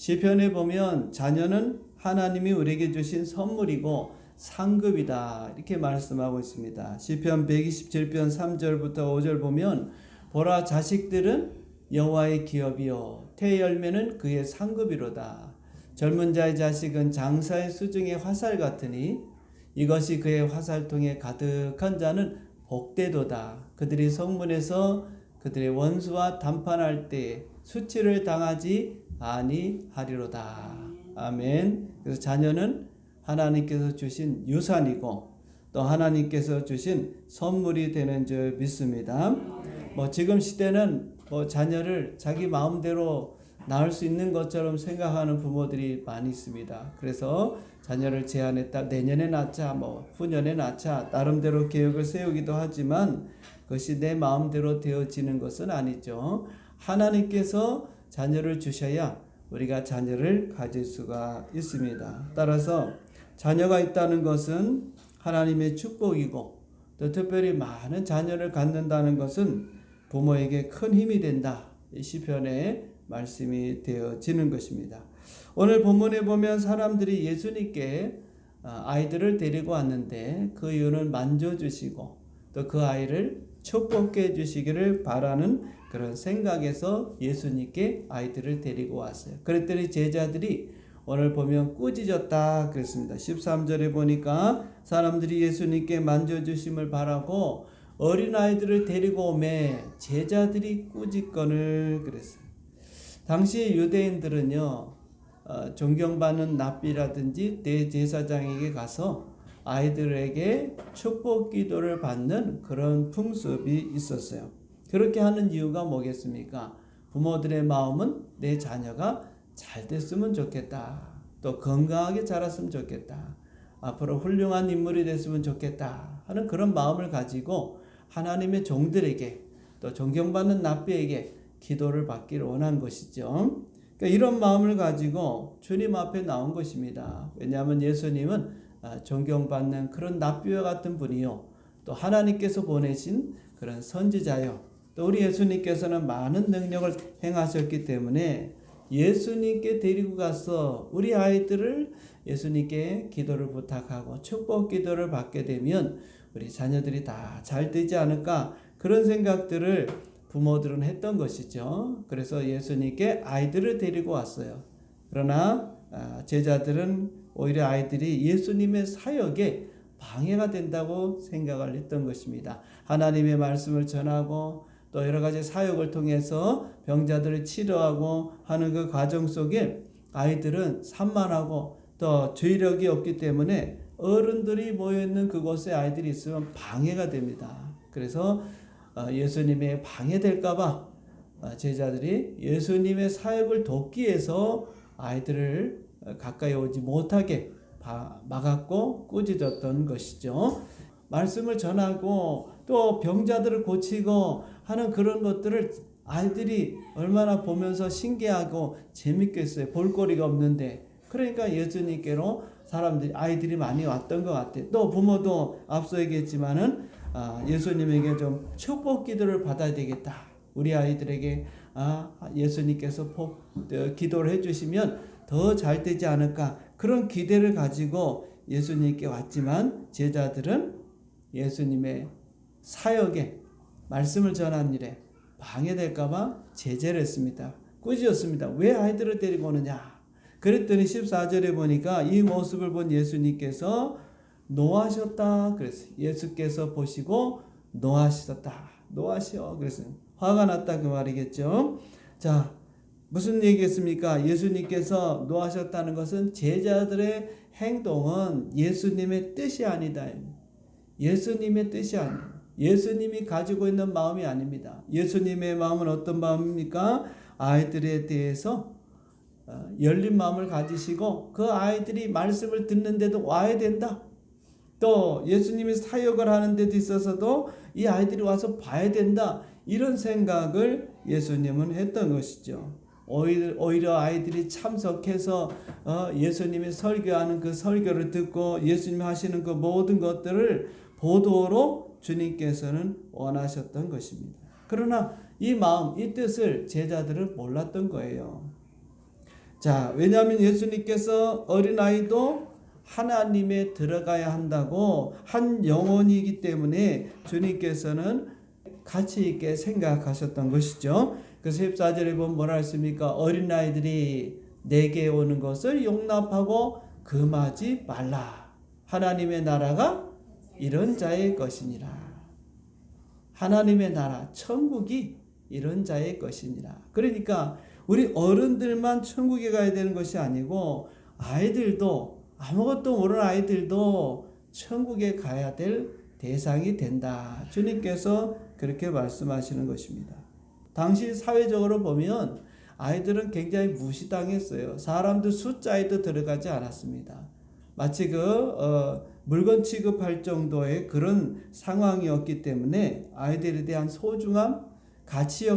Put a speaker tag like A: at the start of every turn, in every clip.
A: 시편에 보면 자녀는 하나님이 우리에게 주신 선물이고 상급이다 이렇게 말씀하고 있습니다. 시편 127편 3절부터 5절 보면 보라 자식들은 여호와의 기업이요 태의 열매는 그의 상급이로다. 젊은 자의 자식은 장사의 수중의 화살 같으니 이것이 그의 화살통에 가득한 자는 복되도다. 그들이 성문에서 그들의 원수와 담판할 때 수치를 당하지 아니하리로다. 아멘. 그래서 자녀는 하나님께서 주신 유산이고 또 하나님께서 주신 선물이 되는 줄 믿습니다. 지금 시대는 자녀를 자기 마음대로 낳을 수 있는 것처럼 생각하는 부모들이 많이 있습니다. 그래서 자녀를 제한했다. 내년에 낳자, 후년에 낳자, 나름대로 계획을 세우기도 하지만 그것이 내 마음대로 되어지는 것은 아니죠. 하나님께서 자녀를 주셔야 우리가 자녀를 가질 수가 있습니다. 따라서 자녀가 있다는 것은 하나님의 축복이고 또 특별히 많은 자녀를 갖는다는 것은 부모에게 큰 힘이 된다. 이 시편의 말씀이 되어지는 것입니다. 오늘 본문에 보면 사람들이 예수님께 아이들을 데리고 왔는데 그 이유는 만져주시고 또 그 아이를 축복해 주시기를 바라는 그런 생각에서 예수님께 아이들을 데리고 왔어요. 그랬더니 제자들이 오늘 보면 꾸짖었다 그랬습니다. 13절에 보니까 사람들이 예수님께 만져주심을 바라고 어린아이들을 데리고 오매 제자들이 꾸짖거늘 그랬어요. 당시 유대인들은요 존경받는 납비라든지 대제사장에게 가서 아이들에게 축복 기도를 받는 그런 풍습이 있었어요. 그렇게 하는 이유가 뭐겠습니까? 부모들의 마음은 내 자녀가 잘 됐으면 좋겠다. 또 건강하게 자랐으면 좋겠다. 앞으로 훌륭한 인물이 됐으면 좋겠다 하는 그런 마음을 가지고 하나님의 종들에게 또 존경받는 납비에게 기도를 받기를 원한 것이죠. 그러니까 이런 마음을 가지고 주님 앞에 나온 것입니다. 왜냐하면 예수님은 존경받는 그런 납비와 같은 분이요. 또 하나님께서 보내신 그런 선지자요. 또 우리 예수님께서는 많은 능력을 행하셨기 때문에 예수님께 데리고 가서 우리 아이들을 예수님께 기도를 부탁하고 축복 기도를 받게 되면 우리 자녀들이 다 잘 되지 않을까 그런 생각들을 부모들은 했던 것이죠. 그래서 예수님께 아이들을 데리고 왔어요. 그러나 제자들은 오히려 아이들이 예수님의 사역에 방해가 된다고 생각을 했던 것입니다. 하나님의 말씀을 전하고 또 여러 가지 사역을 통해서 병자들을 치료하고 하는 그 과정 속에 아이들은 산만하고 또 주의력이 없기 때문에 어른들이 모여있는 그곳에 아이들이 있으면 방해가 됩니다. 그래서 예수님의 방해될까봐 제자들이 예수님의 사역을 돕기 위해서 아이들을 가까이 오지 못하게 막았고 꾸짖었던 것이죠. 말씀을 전하고 또 병자들을 고치고 하는 그런 것들을 아이들이 얼마나 보면서 신기하고 재밌겠어요. 볼거리가 없는데. 그러니까 예수님께로 아이들이 많이 왔던 것 같아요. 또 부모도 앞서 얘기했지만은 예수님에게 좀 축복 기도를 받아야 되겠다. 우리 아이들에게 예수님께서 기도를 해주시면 더 잘 되지 않을까 그런 기대를 가지고 예수님께 왔지만 제자들은 예수님의 사역에 말씀을 전한 일에 방해될까봐 제재를 했습니다. 꾸짖었습니다. 왜 아이들을 데리고 오느냐. 그랬더니 14절에 보니까 이 모습을 본 예수님께서 노하셨다 그랬어요. 예수께서 보시고 노하셨다. 노하시오 그랬어요. 화가 났다 그 말이겠죠. 자, 무슨 얘기겠습니까? 예수님께서 노하셨다는 것은 제자들의 행동은 예수님의 뜻이 아니다. 예수님의 뜻이 아니에요. 예수님이 가지고 있는 마음이 아닙니다. 예수님의 마음은 어떤 마음입니까? 아이들에 대해서 열린 마음을 가지시고 그 아이들이 말씀을 듣는데도 와야 된다. 또 예수님이 사역을 하는 데도 있어서도 이 아이들이 와서 봐야 된다. 이런 생각을 예수님은 했던 것이죠. 오히려 아이들이 참석해서 예수님이 설교하는 그 설교를 듣고 예수님이 하시는 그 모든 것들을 보도록 주님께서는 원하셨던 것입니다. 그러나 이 마음, 이 뜻을 제자들은 몰랐던 거예요. 자, 왜냐하면 예수님께서 어린아이도 하나님에 들어가야 한다고 한 영혼이기 때문에 주님께서는 가치 있게 생각하셨던 것이죠. 그래서 14절에 보면 뭐라 했습니까? 어린아이들이 내게 오는 것을 용납하고 금하지 말라. 하나님의 나라가 이런 자의 것이니라. 하나님의 나라, 천국이 이런 자의 것이니라. 그러니까 우리 어른들만 천국에 가야 되는 것이 아니고 아이들도, 아무것도 모르는 아이들도 천국에 가야 될 대상이 된다. 주님께서 그렇게 말씀하시는 것입니다. 당시 사회적으로 보면 아이들은 굉장히 무시당했어요. 사람들 숫자에도 들어가지 않았습니다. 마치 물건 취급할 정도의 그런 상황이었기 때문에 아이들에 대한 소중함, 가치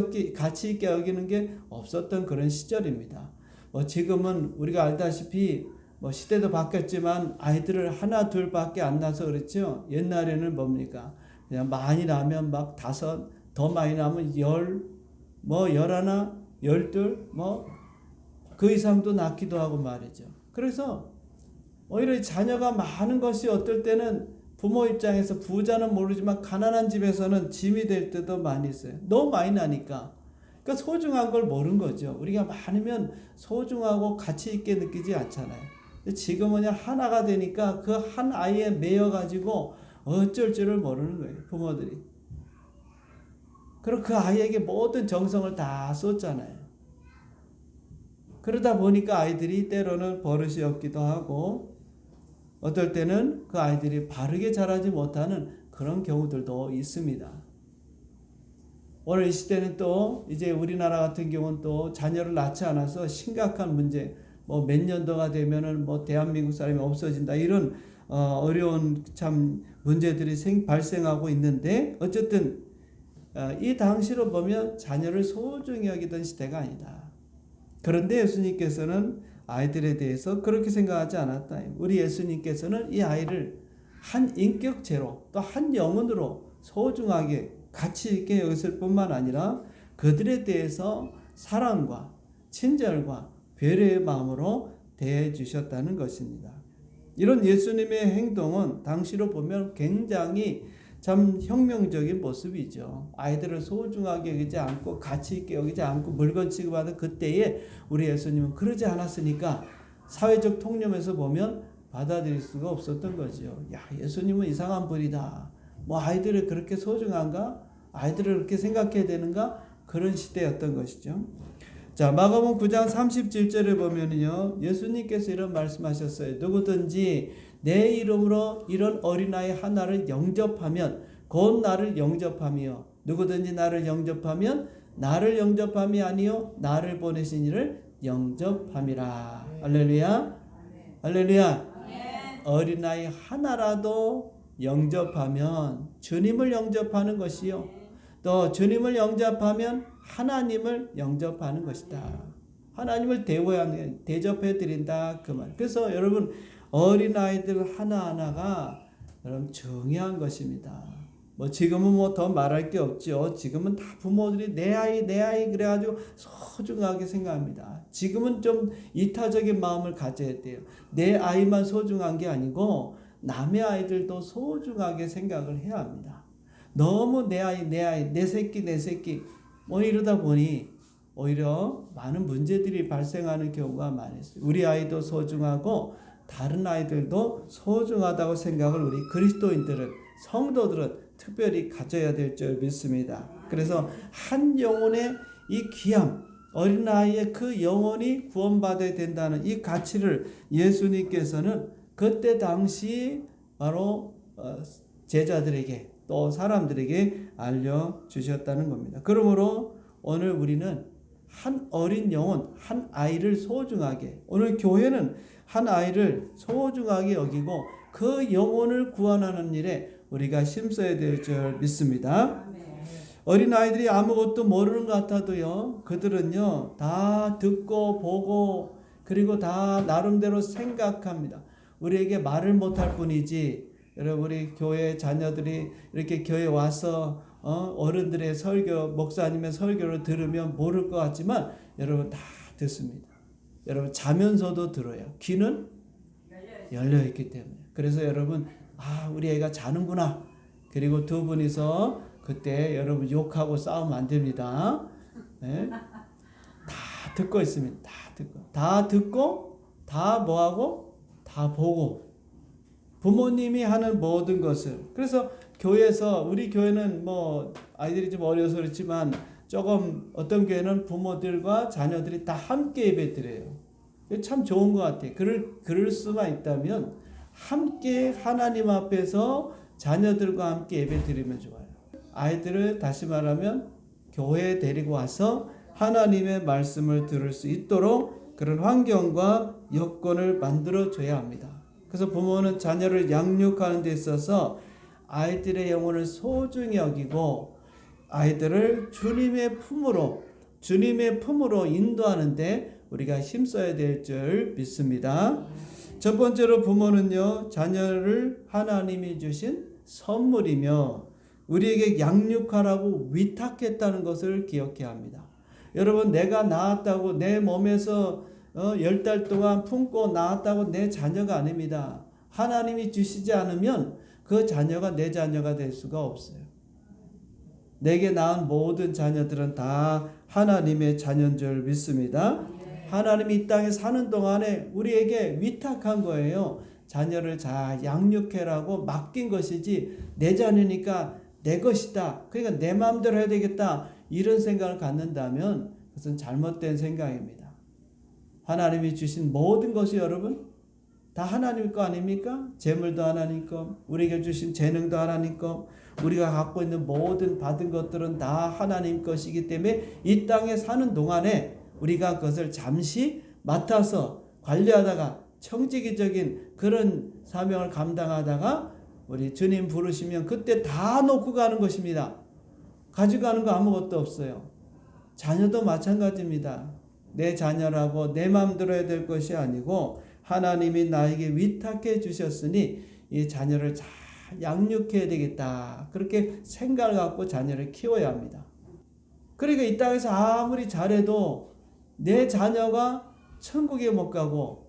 A: 있게 여기는 게 없었던 그런 시절입니다. 지금은 우리가 알다시피 시대도 바뀌었지만 아이들을 하나 둘밖에 안 낳아서 그렇죠. 옛날에는 뭡니까? 그냥 많이 나면 막 5, 더 많이 나면 10, 11, 12, 그 이상도 낳기도 하고 말이죠. 그래서 오히려 자녀가 많은 것이 어떨 때는 부모 입장에서 부자는 모르지만 가난한 집에서는 짐이 될 때도 많이 있어요. 너무 많이 나니까. 그러니까 소중한 걸 모르는 거죠. 우리가 많으면 소중하고 가치 있게 느끼지 않잖아요. 지금은 그냥 하나가 되니까 그 한 아이에 매여가지고 어쩔 줄을 모르는 거예요. 부모들이. 그리고 그 아이에게 모든 정성을 다 쏟잖아요. 그러다 보니까 아이들이 때로는 버릇이 없기도 하고 어떨 때는 그 아이들이 바르게 자라지 못하는 그런 경우들도 있습니다. 오늘 이 시대는 또 이제 우리나라 같은 경우는 또 자녀를 낳지 않아서 심각한 문제, 몇 년도가 되면은 대한민국 사람이 없어진다, 이런 어려운 참 문제들이 발생하고 있는데, 어쨌든 이 당시로 보면 자녀를 소중히 여기던 시대가 아니다. 그런데 예수님께서는 아이들에 대해서 그렇게 생각하지 않았다. 우리 예수님께서는 이 아이를 한 인격체로 또 한 영혼으로 소중하게 가치 있게 여겼을 뿐만 아니라 그들에 대해서 사랑과 친절과 배려의 마음으로 대해 주셨다는 것입니다. 이런 예수님의 행동은 당시로 보면 굉장히 참 혁명적인 모습이죠. 아이들을 소중하게 여기지 않고 가치 있게 여기지 않고 물건 취급하던 그때에 우리 예수님은 그러지 않았으니까 사회적 통념에서 보면 받아들일 수가 없었던 거죠. 야, 예수님은 이상한 분이다. 아이들을 그렇게 소중한가? 아이들을 그렇게 생각해야 되는가? 그런 시대였던 것이죠. 자, 마가복음 9장 37절에 보면은요, 예수님께서 이런 말씀하셨어요. 누구든지 내 이름으로 이런 어린아이 하나를 영접하면 곧 나를 영접하며, 누구든지 나를 영접하면 나를 영접함이 아니요 나를 보내신 이를 영접함이라. 할렐루야. 할렐루야. 어린아이 하나라도 영접하면 주님을 영접하는 것이요, 또 주님을 영접하면 하나님을 영접하는 것이다. 하나님을 대접해 드린다, 그 말. 그래서 여러분, 어린아이들 하나하나가 여러분 중요한 것입니다. 지금은 더 말할 게 없죠. 지금은 다 부모들이 내 아이 그래가지고 소중하게 생각합니다. 지금은 좀 이타적인 마음을 가져야 돼요. 내 아이만 소중한 게 아니고 남의 아이들도 소중하게 생각을 해야 합니다. 너무 내 아이, 내 새끼 이러다 보니 오히려 많은 문제들이 발생하는 경우가 많았어요. 우리 아이도 소중하고 다른 아이들도 소중하다고 생각을 우리 그리스도인들은, 성도들은 특별히 가져야 될 줄 믿습니다. 그래서 한 영혼의 이 귀함, 어린아이의 그 영혼이 구원받아야 된다는 이 가치를 예수님께서는 그때 당시 바로 제자들에게 또 사람들에게 알려주셨다는 겁니다. 그러므로 오늘 우리는 한 어린 영혼, 한 아이를 소중하게, 오늘 교회는 한 아이를 소중하게 여기고 그 영혼을 구원하는 일에 우리가 힘써야 될 줄 믿습니다. 어린아이들이 아무것도 모르는 것 같아도요, 그들은요 다 듣고 보고 그리고 다 나름대로 생각합니다. 우리에게 말을 못할 뿐이지, 여러분, 우리 교회 자녀들이 이렇게 교회 와서 어른들의 설교, 목사님의 설교를 들으면 모를 것 같지만 여러분 다 듣습니다. 여러분 자면서도 들어요. 귀는 열려 있기 때문에. 그래서 여러분 우리 애가 자는구나. 그리고 두 분이서 그때 여러분 욕하고 싸우면 안 됩니다. 네? 다 듣고 있습니다. 다 듣고 다 뭐하고 다 보고 부모님이 하는 모든 것을. 그래서 교회에서 우리 교회는 뭐 아이들이 좀 어려서 그렇지만 조금 어떤 교회는 부모들과 자녀들이 다 함께 예배드려요. 참 좋은 것 같아요. 그럴 수만 있다면 함께 하나님 앞에서 자녀들과 함께 예배드리면 좋아요. 아이들을 다시 말하면 교회에 데리고 와서 하나님의 말씀을 들을 수 있도록 그런 환경과 여건을 만들어줘야 합니다. 그래서 부모는 자녀를 양육하는 데 있어서 아이들의 영혼을 소중히 여기고 아이들을 주님의 품으로 인도하는데 우리가 힘써야 될 줄 믿습니다. 첫 번째로 부모는요, 자녀를 하나님이 주신 선물이며 우리에게 양육하라고 위탁했다는 것을 기억해야 합니다. 여러분, 내가 낳았다고 내 몸에서 10달 동안 품고 낳았다고 내 자녀가 아닙니다. 하나님이 주시지 않으면 그 자녀가 내 자녀가 될 수가 없어요. 내게 낳은 모든 자녀들은 다 하나님의 자녀인 줄 믿습니다. 하나님이 이 땅에 사는 동안에 우리에게 위탁한 거예요. 자녀를 잘 양육해라고 맡긴 것이지 내 자녀니까 내 것이다. 그러니까 내 마음대로 해야 되겠다. 이런 생각을 갖는다면 그것은 잘못된 생각입니다. 하나님이 주신 모든 것이 여러분 다 하나님 거 아닙니까? 재물도 하나님 거, 우리에게 주신 재능도 하나님 거, 우리가 갖고 있는 모든 받은 것들은 다 하나님 것이기 때문에 이 땅에 사는 동안에 우리가 그것을 잠시 맡아서 관리하다가 청지기적인 그런 사명을 감당하다가 우리 주님 부르시면 그때 다 놓고 가는 것입니다. 가져가는 거 아무것도 없어요. 자녀도 마찬가지입니다. 내 자녀라고 내 마음대로 해야 될 것이 아니고 하나님이 나에게 위탁해 주셨으니 이 자녀를 잘 양육해야 되겠다. 그렇게 생각을 갖고 자녀를 키워야 합니다. 그러니까 이 땅에서 아무리 잘해도 내 자녀가 천국에 못 가고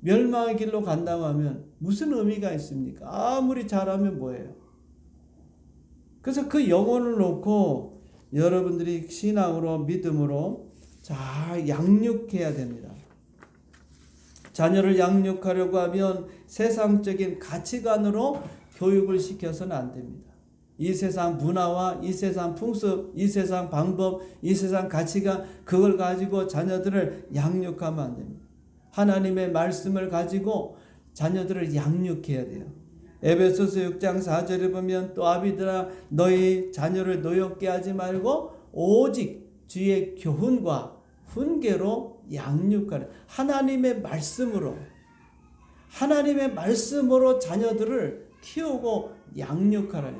A: 멸망의 길로 간다고 하면 무슨 의미가 있습니까? 아무리 잘하면 뭐예요? 그래서 그 영혼을 놓고 여러분들이 신앙으로 믿음으로 잘 양육해야 됩니다. 자녀를 양육하려고 하면 세상적인 가치관으로 교육을 시켜서는 안 됩니다. 이 세상 문화와 이 세상 풍습, 이 세상 방법, 이 세상 가치관 그걸 가지고 자녀들을 양육하면 안 됩니다. 하나님의 말씀을 가지고 자녀들을 양육해야 돼요. 에베소서 6장 4절에 보면 또 아비들아 너희 자녀를 노엽게 하지 말고 오직 주의 교훈과 훈계로 양육하라. 하나님의 말씀으로 자녀들을 키우고 양육하라.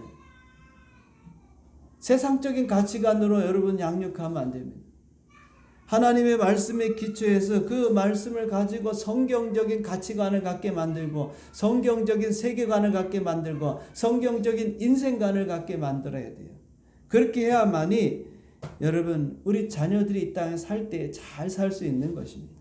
A: 세상적인 가치관으로 여러분 양육하면 안 됩니다. 하나님의 말씀에 기초해서 그 말씀을 가지고 성경적인 가치관을 갖게 만들고 성경적인 세계관을 갖게 만들고 성경적인 인생관을 갖게 만들어야 돼요. 그렇게 해야만이 여러분 우리 자녀들이 이 땅에 살 때 잘 살 수 있는 것입니다.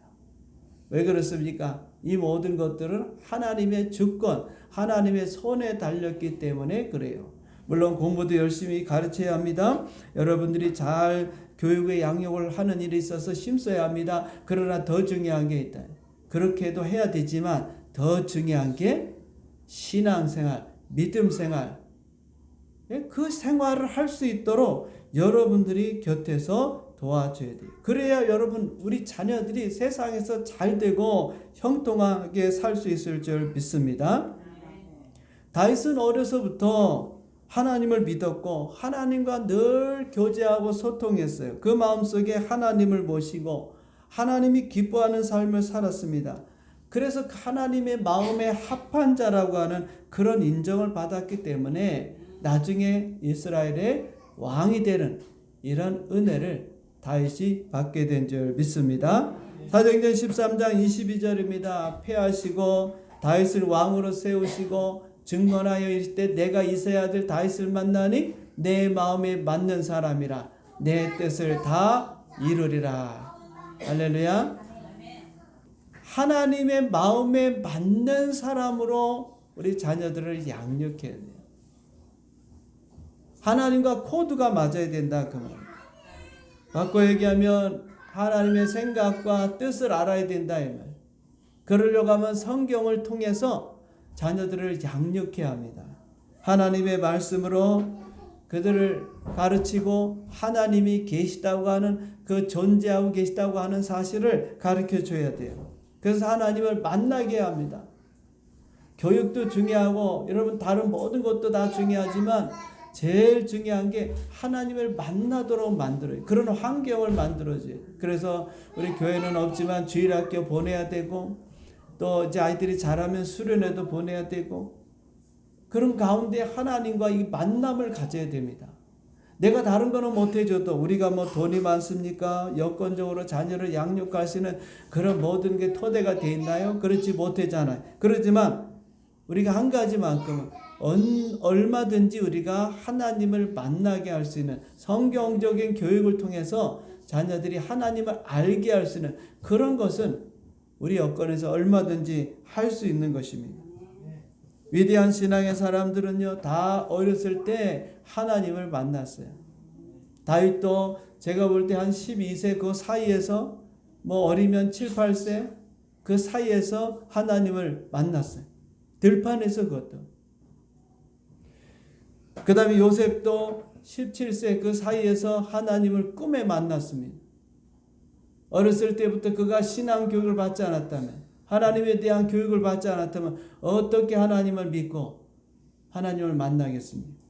A: 왜 그렇습니까? 이 모든 것들은 하나님의 주권, 하나님의 손에 달렸기 때문에 그래요. 물론 공부도 열심히 가르쳐야 합니다. 여러분들이 잘 교육의 양육을 하는 일에 있어서 힘써야 합니다. 그러나 더 중요한 게 있다. 그렇게도 해야 되지만 더 중요한 게 신앙생활, 믿음생활. 그 생활을 할 수 있도록 여러분들이 곁에서 도와줘야 돼요. 그래야 여러분 우리 자녀들이 세상에서 잘 되고 형통하게 살 수 있을 줄 믿습니다. 다윗은 어려서부터 하나님을 믿었고 하나님과 늘 교제하고 소통했어요. 그 마음속에 하나님을 모시고 하나님이 기뻐하는 삶을 살았습니다. 그래서 하나님의 마음에 합한 자라고 하는 그런 인정을 받았기 때문에 나중에 이스라엘의 왕이 되는 이런 은혜를 다윗이 받게 된 줄 믿습니다. 사도행전 13장 22절입니다. 패하시고 다윗을 왕으로 세우시고 증언하여 이르시되 내가 이새의 아들 다윗을 만나니 내 마음에 맞는 사람이라 내 뜻을 다 이루리라. 할렐루야. 하나님의 마음에 맞는 사람으로 우리 자녀들을 양육해야 돼요. 하나님과 코드가 맞아야 된다 그 말이에요. 바꿔 얘기하면 하나님의 생각과 뜻을 알아야 된다 이 말. 그러려고 하면 성경을 통해서 자녀들을 양육해야 합니다. 하나님의 말씀으로 그들을 가르치고 하나님이 계시다고 하는 그 존재하고 계시다고 하는 사실을 가르쳐 줘야 돼요. 그래서 하나님을 만나게 해야 합니다. 교육도 중요하고 여러분 다른 모든 것도 다 중요하지만 제일 중요한 게 하나님을 만나도록 만들어요. 그런 환경을 만들어줘요. 그래서 우리 교회는 없지만 주일학교 보내야 되고 또 이제 아이들이 자라면 수련회도 보내야 되고 그런 가운데 하나님과 이 만남을 가져야 됩니다. 내가 다른 거는 못 해줘도 우리가 뭐 돈이 많습니까? 여건적으로 자녀를 양육할 수 있는 그런 모든 게 토대가 돼 있나요? 그렇지 못하잖아요. 그렇지만 우리가 한 가지만큼은 얼마든지 우리가 하나님을 만나게 할 수 있는 성경적인 교육을 통해서 자녀들이 하나님을 알게 할 수 있는 그런 것은 우리 여건에서 얼마든지 할 수 있는 것입니다. 위대한 신앙의 사람들은요 다 어렸을 때 하나님을 만났어요. 다윗도 제가 볼 때 한 12세 그 사이에서 뭐 어리면 7, 8세 그 사이에서 하나님을 만났어요. 들판에서 그것도. 그 다음에 요셉도 17세 그 사이에서 하나님을 꿈에 만났습니다. 어렸을 때부터 그가 신앙 교육을 받지 않았다면 하나님에 대한 교육을 받지 않았다면 어떻게 하나님을 믿고 하나님을 만나겠습니까?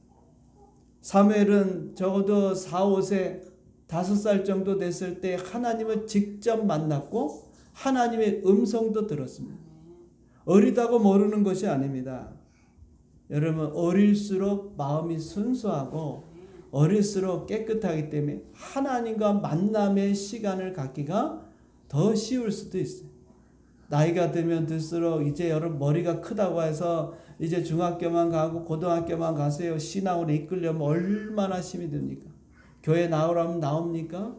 A: 사무엘은 적어도 4, 5세 5살 정도 됐을 때 하나님을 직접 만났고 하나님의 음성도 들었습니다. 어리다고 모르는 것이 아닙니다. 여러분 어릴수록 마음이 순수하고 어릴수록 깨끗하기 때문에 하나님과 만남의 시간을 갖기가 더 쉬울 수도 있어요. 나이가 들면 들수록 이제 여러분 머리가 크다고 해서 이제 중학교만 가고 고등학교만 가세요. 신앙으로 이끌려면 얼마나 힘이 듭니까? 교회 나오라면 나옵니까?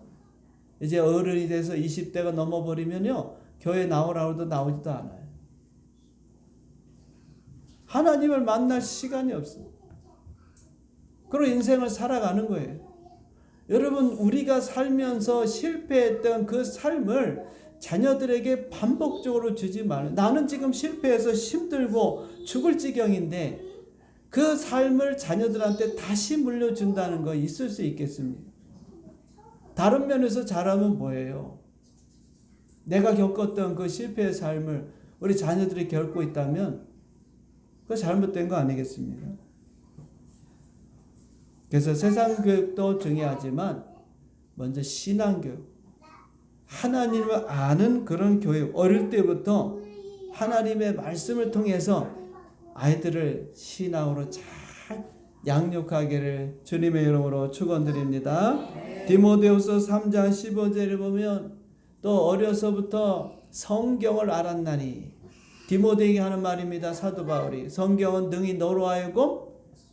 A: 이제 어른이 돼서 20대가 넘어버리면요. 교회 나오라고 해도 나오지도 않아요. 하나님을 만날 시간이 없어요. 그런 인생을 살아가는 거예요. 여러분 우리가 살면서 실패했던 그 삶을 자녀들에게 반복적으로 주지 말아요. 나는 지금 실패해서 힘들고 죽을 지경인데 그 삶을 자녀들한테 다시 물려준다는 거 있을 수 있겠습니까? 다른 면에서 잘하면 뭐예요? 내가 겪었던 그 실패의 삶을 우리 자녀들이 겪고 있다면 그거 잘못된 거 아니겠습니까? 그래서 세상 교육도 중요하지만 먼저 신앙 교육, 하나님을 아는 그런 교육, 어릴 때부터 하나님의 말씀을 통해서 아이들을 신앙으로 잘 양육하기를 주님의 이름으로 축원드립니다. 디모데후서 3장 15절에 보면 또 어려서부터 성경을 알았나니, 디모데에게 하는 말입니다. 사도 바울이 성경은 능히 너로 하여금,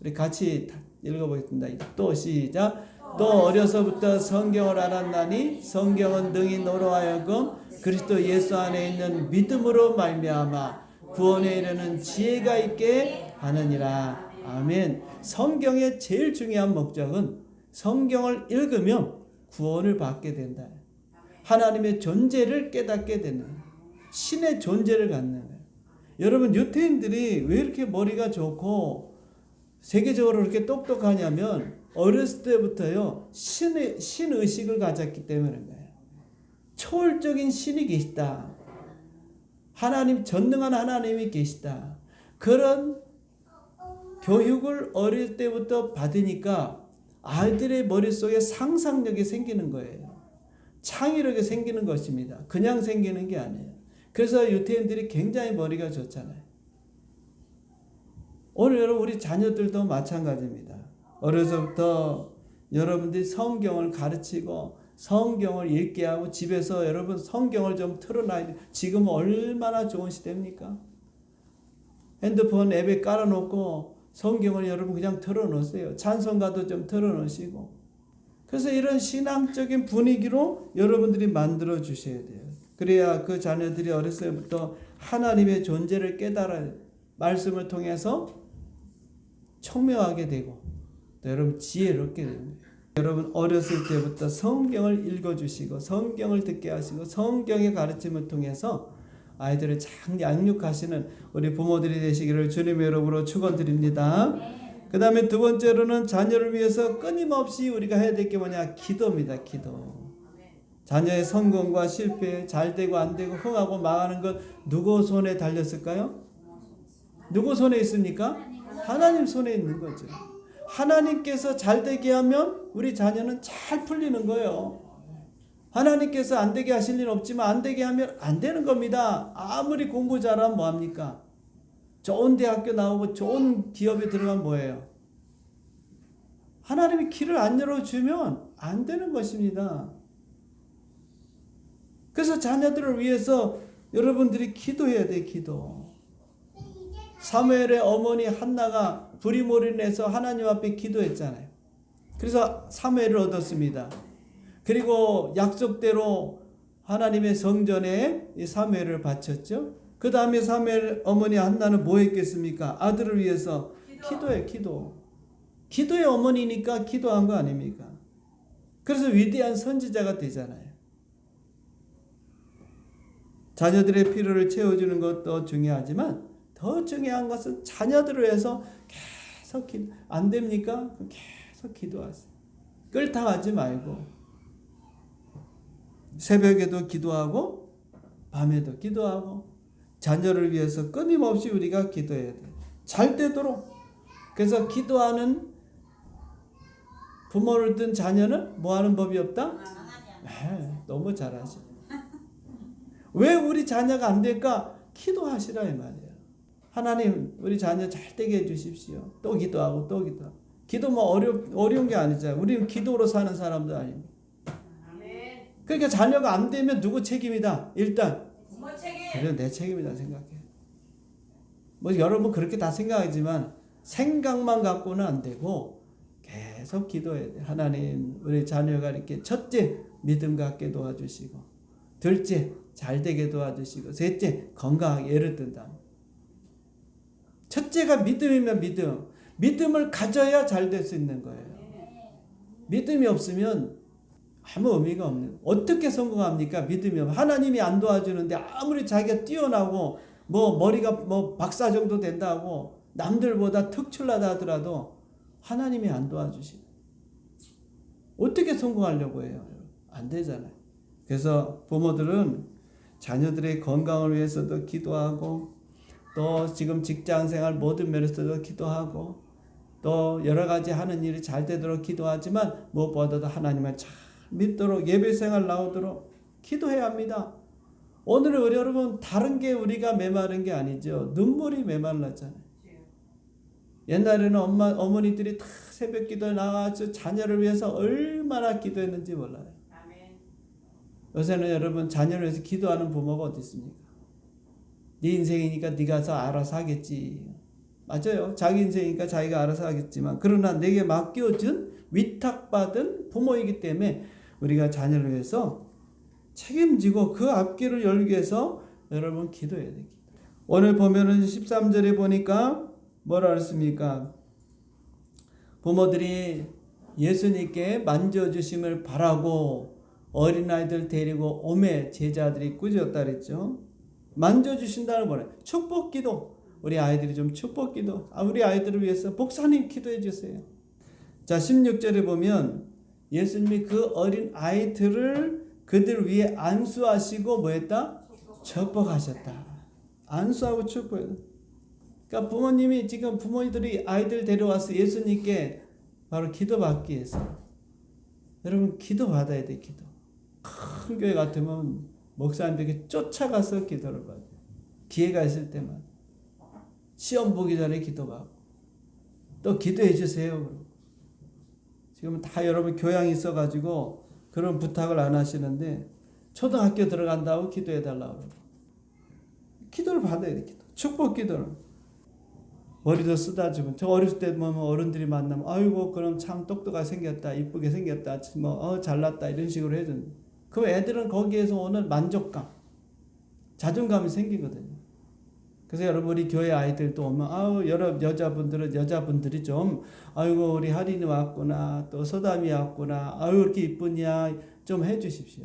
A: 우리 같이 읽어보겠습니다. 또 시작. 또 어려서부터 성경을 알았나니 성경은 능히 너로 하여금 그리스도 예수 안에 있는 믿음으로 말미암아 구원에 이르는 지혜가 있게 하느니라. 아멘. 성경의 제일 중요한 목적은 성경을 읽으면 구원을 받게 된다. 하나님의 존재를 깨닫게 되는, 신의 존재를 갖는 거예요. 여러분 유태인들이 왜 이렇게 머리가 좋고 세계적으로 그렇게 똑똑하냐면 어렸을 때부터요 신의식을 가졌기 때문인 거예요. 초월적인 신이 계시다. 하나님, 전능한 하나님이 계시다. 그런 교육을 어릴 때부터 받으니까 아이들의 머릿속에 상상력이 생기는 거예요. 창의력이 생기는 것입니다. 그냥 생기는 게 아니에요. 그래서 유태인들이 굉장히 머리가 좋잖아요. 오늘 여러분 우리 자녀들도 마찬가지입니다. 어려서부터 여러분들이 성경을 가르치고 성경을 읽게 하고 집에서 여러분 성경을 좀 틀어놔야 돼요. 지금 얼마나 좋은 시대입니까? 핸드폰 앱에 깔아놓고 성경을 여러분 그냥 틀어놓으세요. 찬송가도 좀 틀어놓으시고. 그래서 이런 신앙적인 분위기로 여러분들이 만들어 주셔야 돼요. 그래야 그 자녀들이 어렸을 때부터 하나님의 존재를 깨달아 말씀을 통해서 청명하게 되고 또 여러분 지혜를 얻게 됩니다. 여러분 어렸을 때부터 성경을 읽어주시고 성경을 듣게 하시고 성경의 가르침을 통해서 아이들을 잘 양육하시는 우리 부모들이 되시기를 주님의 이름으로 축원드립니다. 그 다음에 두 번째로는 자녀를 위해서 끊임없이 우리가 해야 될 게 뭐냐? 기도입니다. 기도. 자녀의 성공과 실패, 잘 되고 안 되고 흥하고 망하는 것 누구 손에 달렸을까요? 누구 손에 있습니까? 하나님 손에 있는 거죠. 하나님께서 잘 되게 하면 우리 자녀는 잘 풀리는 거예요. 하나님께서 안 되게 하실 일은 없지만 안 되게 하면 안 되는 겁니다. 아무리 공부 잘하면 뭐합니까? 좋은 대학교 나오고 좋은 기업에 들어가면 뭐예요? 하나님이 길을 안 열어주면 안 되는 것입니다. 그래서 자녀들을 위해서 여러분들이 기도해야 돼. 기도. 사무엘의 어머니 한나가 불임올인해서 하나님 앞에 기도했잖아요. 그래서 사무엘을 얻었습니다. 그리고 약속대로 하나님의 성전에 이 사무엘을 바쳤죠. 그 다음에 사무엘 어머니 한나는 뭐 했겠습니까? 아들을 위해서 기도해. 기도. 기도의 어머니니까 기도한 거 아닙니까? 그래서 위대한 선지자가 되잖아요. 자녀들의 필요를 채워주는 것도 중요하지만 더 중요한 것은 자녀들을 위해서 계속 안 됩니까? 계속 기도하세요. 끌당하지 말고 새벽에도 기도하고 밤에도 기도하고 자녀를 위해서 끊임없이 우리가 기도해야 돼요. 잘 되도록. 그래서 기도하는 부모를 둔 자녀는 뭐 하는 법이 없다? 너무 잘하시. 왜 우리 자녀가 안 될까? 기도하시라 이 말이에요. 하나님 우리 자녀 잘 되게 해주십시오. 또 기도하고 또 기도하고. 기도 뭐 어려운 게 아니잖아요. 우리는 기도로 사는 사람도 아닙니다. 그러니까 자녀가 안 되면 누구 책임이다? 일단
B: 부모 책임.
A: 그래 내 책임이다 생각해. 뭐 여러분 그렇게 다 생각하지만 생각만 갖고는 안 되고 계속 기도해야 돼. 하나님 우리 자녀가 이렇게 첫째 믿음 갖게 도와주시고 둘째 잘 되게 도와주시고 셋째 건강하게 예를 든다. 첫째가 믿음이면 믿음을 가져야 잘 될 수 있는 거예요. 믿음이 없으면 아무 의미가 없는. 어떻게 성공합니까? 믿음이 없으면 하나님이 안 도와주는데 아무리 자기가 뛰어나고 뭐 머리가 뭐 박사 정도 된다고 남들보다 특출나다 하더라도 하나님이 안 도와주시고 어떻게 성공하려고 해요? 안 되잖아요. 그래서 부모들은 자녀들의 건강을 위해서도 기도하고 또 지금 직장생활 모든 면에서도 기도하고 또 여러 가지 하는 일이 잘 되도록 기도하지만 무엇보다도 하나님을 잘 믿도록 예배생활 나오도록 기도해야 합니다. 오늘은 우리 여러분 다른 게 우리가 메마른 게 아니죠. 눈물이 메말랐잖아요. 옛날에는 어머니들이 다 새벽 기도에 나와서 자녀를 위해서 얼마나 기도했는지 몰라요. 요새는 여러분 자녀를 위해서 기도하는 부모가 어디 있습니까? 네 인생이니까 네가 알아서 하겠지. 맞아요. 자기 인생이니까 자기가 알아서 하겠지만 그러나 내게 맡겨준 위탁받은 부모이기 때문에 우리가 자녀를 위해서 책임지고 그 앞길을 열기 위해서 여러분 기도해야 돼요. 오늘 보면은 13절에 보니까 뭐라 그랬습니까? 부모들이 예수님께 만져주심을 바라고 어린아이들 데리고 오매 제자들이 꾸짖었다 그랬죠. 만져주신다는 거는 축복기도. 우리 아이들이 좀 축복기도. 우리 아이들을 위해서 목사님 기도해 주세요. 자 16절에 보면 예수님이 그 어린 아이들을 그들 위에 안수하시고 뭐했다? 축복하셨다. 안수하고 축복했다. 그러니까 부모님이 지금 부모님들이 아이들 데려와서 예수님께 바로 기도받기 위해서 여러분 기도받아야 돼. 기도. 큰 교회 같으면 목사님들에게 쫓아가서 기도를 받아요. 기회가 있을 때만. 시험 보기 전에 기도받고 또 기도해 주세요. 지금 다 여러분 교양이 있어가지고 그런 부탁을 안 하시는데 초등학교 들어간다고 기도해 달라고 그러고 기도를 받아야 돼. 기도. 축복 기도를. 머리도 쓰다주면 저 어렸을 때 뭐 어른들이 만나면 아이고 그럼 참 똑똑하게 생겼다 이쁘게 생겼다 뭐 잘났다 이런 식으로 해준. 그럼 애들은 거기에서 오는 만족감 자존감이 생기거든요. 그래서 여러분 우리 교회 아이들도 오면 여러 여자분들이 좀 아이고 우리 할인이 왔구나 또 서담이 왔구나 이렇게 이쁘냐 좀 해주십시오.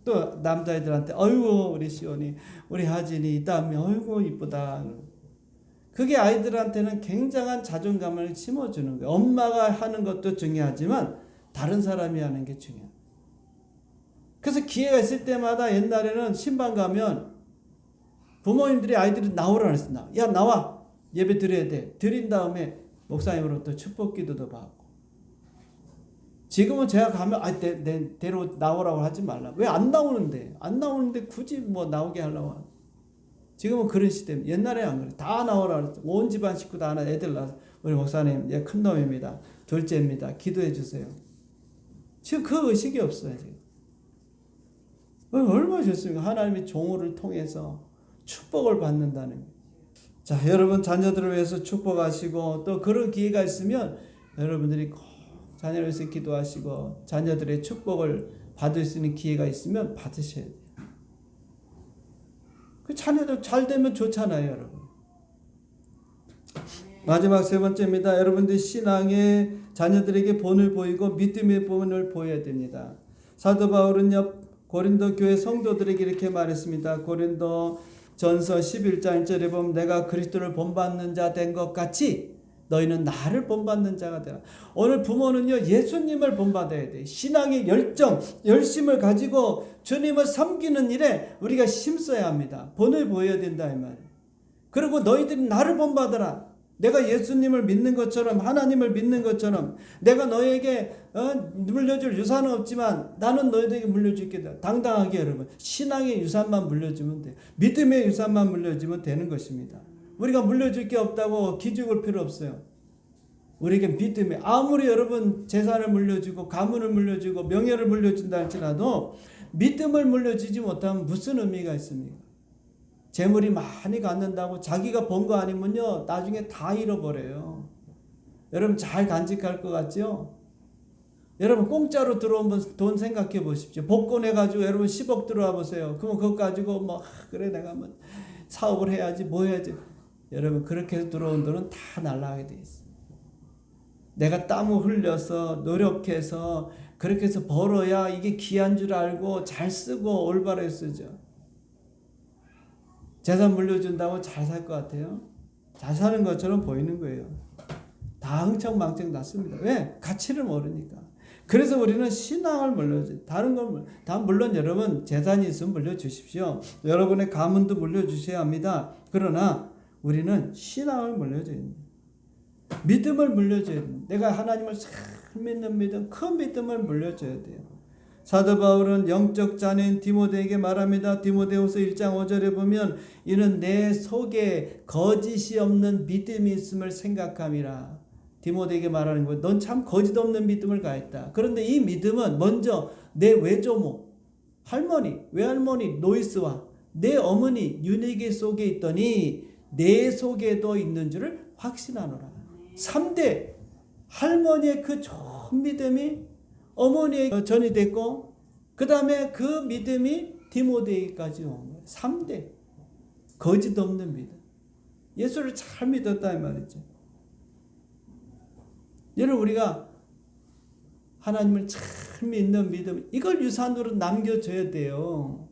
A: 또 남자애들한테 아이고 우리 시온이 우리 하진이 이따면 아이고 이쁘다. 그게 아이들한테는 굉장한 자존감을 심어주는 거예요. 엄마가 하는 것도 중요하지만 다른 사람이 하는 게 중요해요. 그래서 기회가 있을 때마다 옛날에는 신방 가면 부모님들이 아이들이 나오라 그랬어. 야 나와 예배 드려야 돼. 드린 다음에 목사님으로부터 축복 기도도 받고. 지금은 제가 가면 데려 나오라고 하지 말라. 왜 안 나오는데? 안 나오는데 굳이 뭐 나오게 하려고. 지금은 그런 시대입니다. 옛날에 안 그래. 다 나오라 그랬어. 온 집안 식구 다 애들 나와서 우리 목사님 큰 놈입니다. 둘째입니다. 기도해 주세요. 지금 그 의식이 없어요. 지금. 얼마나 좋습니까? 하나님의 종호를 통해서 축복을 받는다는 거예요. 자, 여러분 자녀들을 위해서 축복하시고 또 그런 기회가 있으면 여러분들이 꼭 자녀를 위해서 기도하시고 자녀들의 축복을 받을 수 있는 기회가 있으면 받으셔야 돼요. 그 자녀들 잘 되면 좋잖아요, 여러분. 마지막 세 번째입니다. 여러분들 신앙의 자녀들에게 본을 보이고 믿음의 본을 보여야 됩니다. 사도 바울은요 고린도 교회 성도들에게 이렇게 말했습니다. 고린도 전서 11장 1절에 보면 내가 그리스도를 본받는 자 된 것 같이 너희는 나를 본받는 자가 되라. 오늘 부모는요 예수님을 본받아야 돼. 신앙의 열정, 열심을 가지고 주님을 섬기는 일에 우리가 힘써야 합니다. 본을 보여야 된다 이 말이에요. 그리고 너희들이 나를 본받아라. 내가 예수님을 믿는 것처럼 하나님을 믿는 것처럼 내가 너에게 물려줄 유산은 없지만 나는 너희들에게 물려줄게. 당당하게 여러분 신앙의 유산만 물려주면 돼. 믿음의 유산만 물려주면 되는 것입니다. 우리가 물려줄 게 없다고 기죽을 필요 없어요. 우리에게 믿음이 아무리 여러분 재산을 물려주고 가문을 물려주고 명예를 물려준다 할지라도 믿음을 물려주지 못하면 무슨 의미가 있습니까? 재물이 많이 갖는다고 자기가 번 거 아니면요 나중에 다 잃어버려요. 여러분 잘 간직할 것 같죠? 여러분 공짜로 들어온 돈 생각해 보십시오. 복권해 가지고 여러분 10억 들어와 보세요. 그러면 그거 가지고 그래 내가 뭐 사업을 해야지 뭐 해야지. 여러분 그렇게 해서 들어온 돈은 다 날아가게 돼 있어요. 내가 땀을 흘려서 노력해서 그렇게 해서 벌어야 이게 귀한 줄 알고 잘 쓰고 올바르게 쓰죠. 재산 물려준다고 잘 살 것 같아요? 잘 사는 것처럼 보이는 거예요. 다 흥청망청 났습니다. 왜? 가치를 모르니까. 그래서 우리는 신앙을 물려줘요. 다른 걸 물론 여러분 재산이 있으면 물려주십시오. 여러분의 가문도 물려주셔야 합니다. 그러나 우리는 신앙을 물려줘야 됩니다. 믿음을 물려줘야 됩니다. 내가 하나님을 잘 믿는 믿음, 큰 믿음을 물려줘야 돼요. 사도 바울은 영적 자녀인 디모데에게 말합니다. 디모데후서 1장 5절에 보면 이는 내 속에 거짓이 없는 믿음이 있음을 생각함이라. 디모데에게 말하는 거예요. 넌 참 거짓 없는 믿음을 가했다. 그런데 이 믿음은 먼저 내 외조모, 할머니, 외할머니 노이스와 내 어머니 유니게 속에 있더니 내 속에도 있는 줄을 확신하노라. 3대 할머니의 그 좋은 믿음이 어머니에게 전이 됐고 그 다음에 그 믿음이 디모데에게까지 온 거예요. 3대 거짓 없는 믿음. 예수를 잘 믿었다 이 말이죠. 여러분 우리가 하나님을 잘 믿는 믿음 이걸 유산으로 남겨줘야 돼요.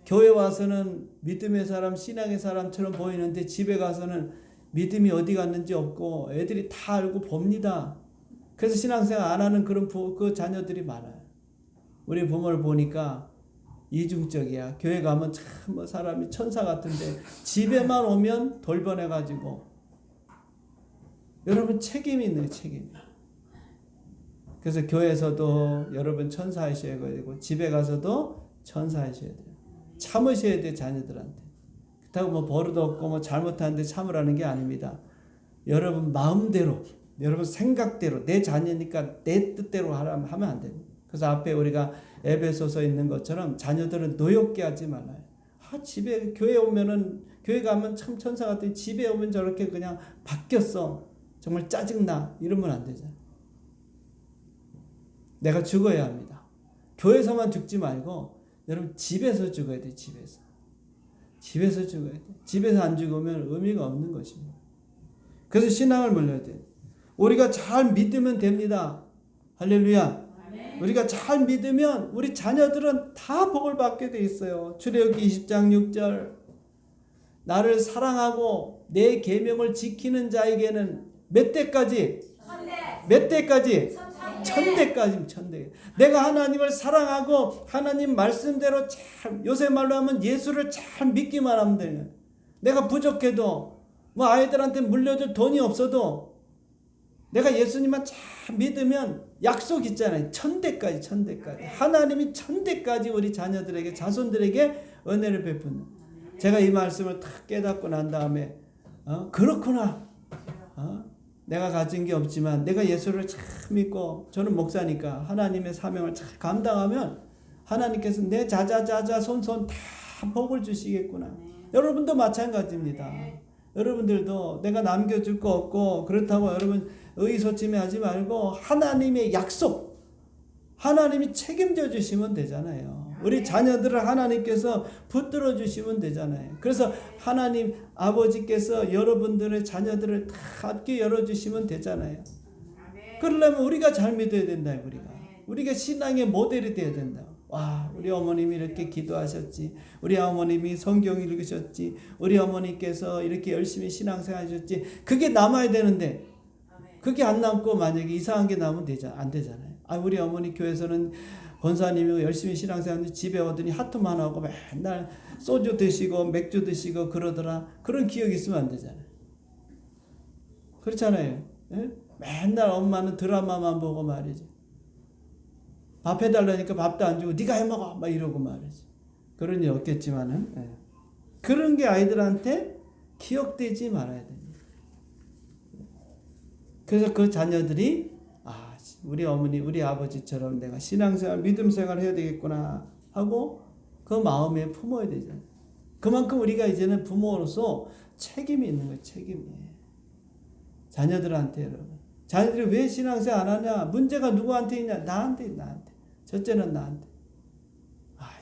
A: 교회 와서는 믿음의 사람 신앙의 사람처럼 보이는데 집에 가서는 믿음이 어디 갔는지 없고 애들이 다 알고 봅니다. 그래서 신앙생활 안 하는 그런 그 자녀들이 많아요. 우리 부모를 보니까 이중적이야. 교회 가면 참 사람이 천사 같은데 집에만 오면 돌변해가지고 여러분 책임이 있는 책임. 그래서 교회에서도 여러분 천사하셔야 되고 집에 가서도 천사하셔야 돼요. 참으셔야 돼요 자녀들한테. 그렇다고 뭐 버릇 없고 뭐 잘못하는데 참으라는 게 아닙니다. 여러분 마음대로 여러분 생각대로 내 자녀니까 내 뜻대로 하면 안 됩니다. 그래서 앞에 우리가 에베소서 있는 것처럼 자녀들은 노엽게 하지 말아요. 집에 교회 오면은 교회 가면 참 천사 같은 집에 오면 저렇게 그냥 바뀌었어. 정말 짜증나. 이러면 안 되잖아. 내가 죽어야 합니다. 교회에서만 죽지 말고 여러분 집에서 죽어야 돼. 집에서. 집에서 죽어야 돼. 집에서 안 죽으면 의미가 없는 것입니다. 그래서 신앙을 몰라야 돼. 우리가 잘 믿으면 됩니다. 할렐루야. 우리가 잘 믿으면 우리 자녀들은 다 복을 받게 돼 있어요. 출애굽기 20장 6절. 나를 사랑하고 내 계명을 지키는 자에게는 몇 대까지? 몇 대까지? 천대까지. 천대. 내가 하나님을 사랑하고 하나님 말씀대로 잘, 요새 말로 하면 예수를 잘 믿기만 하면 돼요. 내가 부족해도 뭐 아이들한테 물려줄 돈이 없어도 내가 예수님만 잘 믿으면 약속 있잖아요. 천대까지, 천대까지. 하나님이 천대까지 우리 자녀들에게, 자손들에게 은혜를 베푸는. 제가 이 말씀을 탁 깨닫고 난 다음에 그렇구나. 내가 가진 게 없지만 내가 예수를 잘 믿고, 저는 목사니까 하나님의 사명을 잘 감당하면 하나님께서 내 자자자자 손손 다 복을 주시겠구나. 여러분도 마찬가지입니다. 여러분들도 내가 남겨줄 거 없고 그렇다고 여러분 의기소침해하지 말고 하나님의 약속, 하나님이 책임져 주시면 되잖아요. 우리 자녀들을 하나님께서 붙들어 주시면 되잖아요. 그래서 하나님 아버지께서 여러분들의 자녀들을 다 함께 열어주시면 되잖아요. 그러려면 우리가 잘 믿어야 된다. 우리가 신앙의 모델이 돼야 된다. 와, 우리 어머님이 이렇게 기도하셨지, 우리 어머님이 성경 읽으셨지, 우리 어머니께서 이렇게 열심히 신앙생활 하셨지. 그게 남아야 되는데 그게 안 남고 만약에 이상한 게 남으면 안 되잖아요. 우리 어머니 교회에서는 권사님이 열심히 신앙생활하는데 집에 오더니 하트만 하고 맨날 소주 드시고 맥주 드시고 그러더라. 그런 기억이 있으면 안 되잖아요. 그렇잖아요. 예? 맨날 엄마는 드라마만 보고 말이지. 밥 해달라니까 밥도 안 주고 네가 해먹어 막 이러고 말이지. 그런 일 없겠지만은 그런 게 아이들한테 기억되지 말아야 됩니다. 그래서 그 자녀들이 우리 어머니, 우리 아버지처럼 내가 신앙생활, 믿음생활 해야 되겠구나 하고 그 마음에 품어야 되잖아요. 그만큼 우리가 이제는 부모로서 책임이 있는 거예요. 책임이. 자녀들한테 여러분. 자녀들이 왜 신앙생활 안 하냐? 문제가 누구한테 있냐? 나한테. 첫째는 나한테.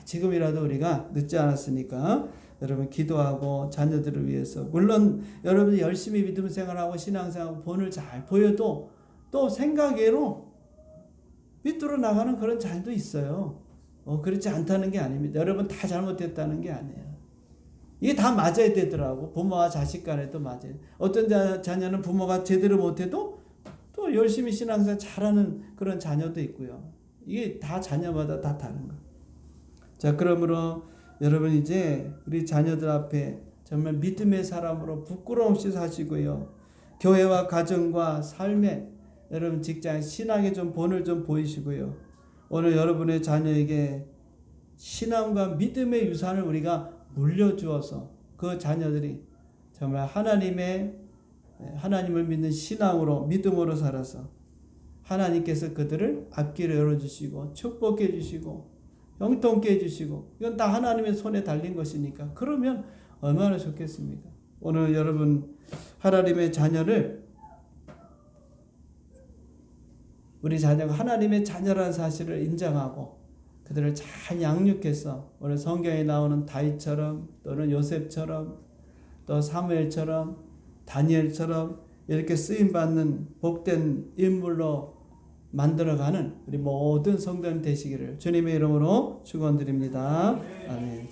A: 지금이라도 우리가 늦지 않았으니까 여러분 기도하고 자녀들을 위해서, 물론 여러분이 열심히 믿음생활하고 신앙생활하고 본을 잘 보여도 또 생각외로 삐뚤어 나가는 그런 자녀도 있어요. 그렇지 않다는 게 아닙니다. 여러분 다 잘못됐다는 게 아니에요. 이게 다 맞아야 되더라고. 부모와 자식 간에도 맞아요. 어떤 자녀는 부모가 제대로 못해도 또 열심히 신앙생활 잘하는 그런 자녀도 있고요. 이게 다 자녀마다 다 다른 거예요. 자, 그러므로 여러분 이제 우리 자녀들 앞에 정말 믿음의 사람으로 부끄러움 없이 사시고요. 교회와 가정과 삶에, 여러분 직장, 신앙에 좀 본을 좀 보이시고요. 오늘 여러분의 자녀에게 신앙과 믿음의 유산을 우리가 물려주어서 그 자녀들이 정말 하나님을 믿는 신앙으로, 믿음으로 살아서 하나님께서 그들을 앞길을 열어주시고 축복해 주시고 형통케 해주시고, 이건 다 하나님의 손에 달린 것이니까 그러면 얼마나 좋겠습니까? 오늘 여러분 하나님의 자녀를, 우리 자녀가 하나님의 자녀라는 사실을 인정하고 그들을 잘 양육해서 오늘 성경에 나오는 다윗처럼 또는 요셉처럼 또 사무엘처럼 다니엘처럼 이렇게 쓰임받는 복된 인물로 만들어가는 우리 모든 성도님 되시기를 주님의 이름으로 축원드립니다. 아멘.